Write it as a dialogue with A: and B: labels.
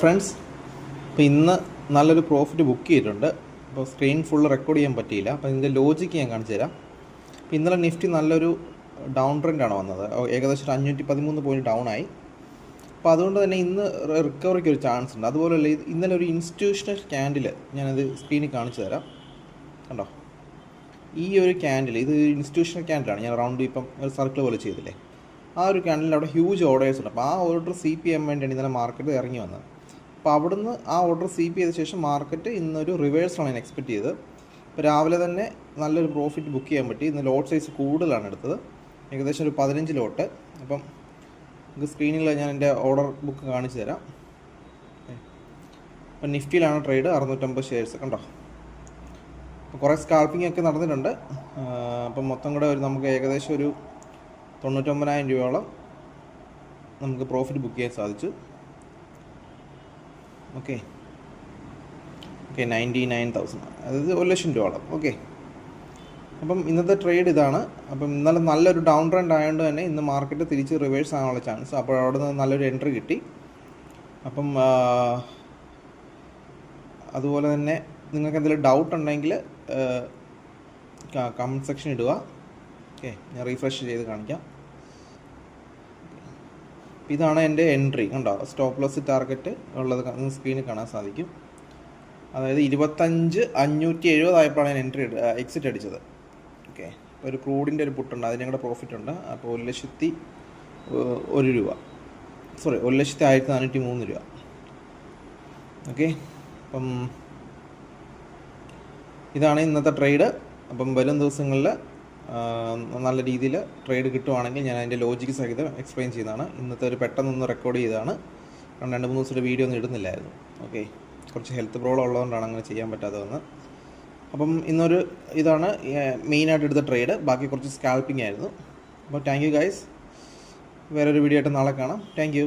A: Friends, അപ്പോൾ ഇന്ന് നല്ലൊരു പ്രോഫിറ്റ് ബുക്ക് ചെയ്തിട്ടുണ്ട്. അപ്പോൾ സ്ക്രീൻ ഫുള്ള് റെക്കോർഡ് ചെയ്യാൻ പറ്റിയില്ല. അപ്പോൾ ഇതിൻ്റെ ലോജിക്ക് ഞാൻ കാണിച്ചു തരാം. അപ്പോൾ ഇന്നലെ നിഫ്റ്റി നല്ലൊരു ഡൗൺ ട്രെൻഡാണ് വന്നത്. ഏകദേശം ഒരു 513 പോയിൻറ്റ് ഡൗൺ ആയി. അപ്പോൾ അതുകൊണ്ട് തന്നെ ഇന്ന് റിക്കവറിക്ക് ഒരു ചാൻസ് ഉണ്ട്. അതുപോലെ തന്നെ ഇന്നലെ ഒരു ഇൻസ്റ്റിറ്റ്യൂഷണൽ ക്യാൻഡിൽ ഞാനത് സ്ക്രീനിൽ കാണിച്ചു തരാം. കണ്ടോ, ഈ ഒരു ക്യാൻഡിൽ ഇത് ഇൻസ്റ്റിറ്റ്യൂഷണൽ ക്യാൻഡിലാണ്. ഞാൻ റൗണ്ട് ഇപ്പം ഒരു സർക്കിൾ പോലെ ചെയ്തില്ലേ, ആ ഒരു ക്യാൻഡിൽ അവിടെ ഹ്യൂജ് ഓർഡേഴ്സ് ഉണ്ട്. അപ്പോൾ ആ ഓർഡർ CP ചെയ്യാൻ വേണ്ടിയാണ് ഇന്നലെ മാർക്കറ്റ് ഇറങ്ങി വന്നത്. അപ്പോൾ അവിടുന്ന് ആ ഓർഡർ CP ചെയ്ത ശേഷം മാർക്കറ്റ് ഇന്നൊരു റിവേഴ്സാണ് ഞാൻ എക്സ്പെക്റ്റ് ചെയ്തത്. ഇപ്പോൾ രാവിലെ തന്നെ നല്ലൊരു പ്രോഫിറ്റ് ബുക്ക് ചെയ്യാൻ പറ്റി. ഇന്ന് ലോട്ട് സൈസ് കൂടുതലാണ് എടുത്തത്, ഏകദേശം ഒരു 15 ലോട്ട്. അപ്പം നമുക്ക് സ്ക്രീനിൽ ഞാൻ എൻ്റെ ഓർഡർ ബുക്ക് കാണിച്ചു തരാം. അപ്പം നിഫ്റ്റിയിലാണ് ട്രേഡ്, 650 ഷെയർസ്. കണ്ടോ, അപ്പോൾ കുറേ സ്കാൽപ്പിംഗ് ഒക്കെ നടന്നിട്ടുണ്ട്. അപ്പം മൊത്തം കൂടെ നമുക്ക് ഏകദേശം ഒരു 99,000 രൂപയോളം നമുക്ക് പ്രോഫിറ്റ് ബുക്ക് ചെയ്യാൻ സാധിച്ചു. ഓക്കെ 99,000, അതായത് 1,00,000 രൂപയോളം. ഓക്കെ, അപ്പം ഇന്നത്തെ ട്രേഡ് ഇതാണ്. അപ്പം ഇന്നലെ നല്ലൊരു ഡൗൺ ട്രെൻഡ് ആയതുകൊണ്ട് തന്നെ ഇന്ന് മാർക്കറ്റ് തിരിച്ച് റിവേഴ്സ് ആകാനുള്ള ചാൻസ്. അപ്പോൾ അവിടെ നിന്ന് നല്ലൊരു എൻട്രി കിട്ടി. അപ്പം അതുപോലെ തന്നെ നിങ്ങൾക്ക് എന്തെങ്കിലും ഡൗട്ട് ഉണ്ടെങ്കിൽ കമൻറ്റ് സെക്ഷൻ ഇടുക. ഓക്കെ, ഞാൻ റീഫ്രഷ് ചെയ്ത് കാണിക്കാം. ഇതാണ് എൻ്റെ എൻട്രി. കണ്ടോ, സ്റ്റോപ്പ് ലോസ് ടാർഗറ്റ് ഉള്ളത് സ്ക്രീനിൽ കാണാൻ സാധിക്കും. അതായത് 25,570 ആയപ്പോഴാണ് ഞാൻ എക്സിറ്റ് അടിച്ചത്. ഓക്കെ, ഒരു ക്രൂഡിൻ്റെ ഒരു പുട്ടുണ്ട്, അതിന് ഞങ്ങളുടെ പ്രോഫിറ്റ് ഉണ്ട്. അപ്പോൾ 1,01 രൂപ, 1,1403 രൂപ. ഓക്കെ, അപ്പം ഇതാണ് ഇന്നത്തെ ട്രേഡ്. അപ്പം വരും ദിവസങ്ങളിൽ നല്ല രീതിയിൽ ട്രേഡ് കിട്ടുവാണെങ്കിൽ ഞാൻ അതിൻ്റെ ലോജിക്ക് സഹിതം എക്സ്പ്ലെയിൻ ചെയ്യുന്നതാണ്. ഇന്നത്തെ ഒരു പെട്ടെന്നൊന്ന് റെക്കോർഡ് ചെയ്തതാണ്, കാരണം 2-3 ദിവസത്തെ വീഡിയോ ഒന്നും ഇടുന്നില്ലായിരുന്നു. ഓക്കെ, കുറച്ച് ഹെൽത്ത് പ്രോബ്ലം ഉള്ളതുകൊണ്ടാണ് അങ്ങനെ ചെയ്യാൻ പറ്റാതെ വന്നത്. അപ്പം ഇന്നൊരു ഇതാണ് മെയിനായിട്ട് എടുത്ത ട്രേഡ്. ബാക്കി കുറച്ച് സ്കാൽപ്പിംഗ് ആയിരുന്നു. അപ്പോൾ താങ്ക് യു ഗൈസ്. വേറൊരു വീഡിയോ ആയിട്ട് നാളെ കാണാം. Thank you.